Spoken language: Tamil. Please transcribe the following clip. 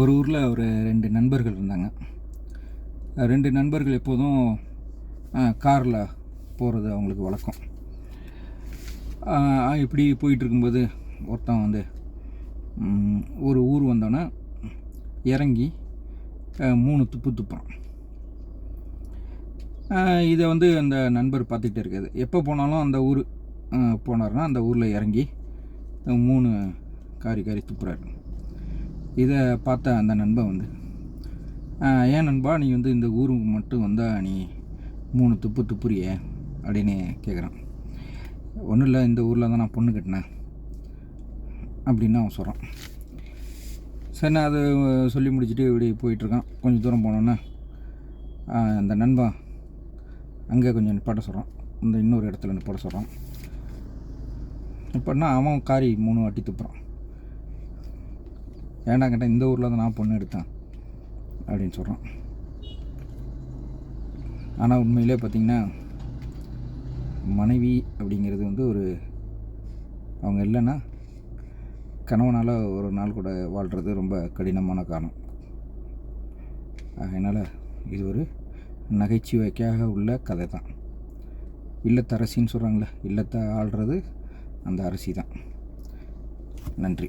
ஒரு ஊரில் ஒரு 2 நண்பர்கள் இருந்தாங்க. 2 நண்பர்கள் எப்போதும் காரில் போகிறது அவங்களுக்கு வழக்கம். இப்படி போயிட்டுருக்கும்போது ஒருத்தன் வந்து ஒரு ஊர் வந்தோன்னே இறங்கி 3 துப்பு துப்புறான். இதை வந்து அந்த நண்பர் பார்த்துக்கிட்டே இருக்காது. எப்போ போனாலும் அந்த ஊர் போனார்னா அந்த ஊரில் இறங்கி 3 காரி துப்புறாரு. இதை பார்த்த அந்த நண்பன் வந்து, ஏன் நண்பா நீ வந்து இந்த ஊருக்கு மட்டும் வந்தால் நீ 3 துப்பு துப்புறியே அப்படின்னு கேட்குறான். ஒன்றும் இல்லை, இந்த ஊரில் தான் நான் பொண்ணு கட்டினேன் அப்படின்னு அவன் சொல்கிறான். சரி, நான் அதை சொல்லி முடிச்சுட்டு இப்படி போயிட்டுருக்கான். கொஞ்சம் தூரம் போனோன்னே அந்த நண்பன் அங்கே கொஞ்சம் நிப்பாட்ட சொல்கிறான். இந்த இன்னொரு இடத்துல நிப்பாட்ட சொல்கிறான். இப்போன்னா அவன் காரி 3 வாட்டி துப்புறான். ஏன்டா கேட்டால் இந்த ஊரில் தான் நான் பொண்ணு எடுத்தேன் அப்படின்னு சொல்கிறான். ஆனால் உண்மையிலே பார்த்திங்கன்னா மனைவி அப்படிங்கிறது வந்து அவங்க இல்லைன்னா கணவனால் ஒரு நாள் கூட வாழ்கிறது ரொம்ப கடினமான காலம். அதனால் இது ஒரு நகைச்சுவைக்காக உள்ள கதை தான். இல்லத்தரசின்னு சொல்கிறாங்களே, இல்லத்தை ஆள்றது அந்த அரசி தான். நன்றி.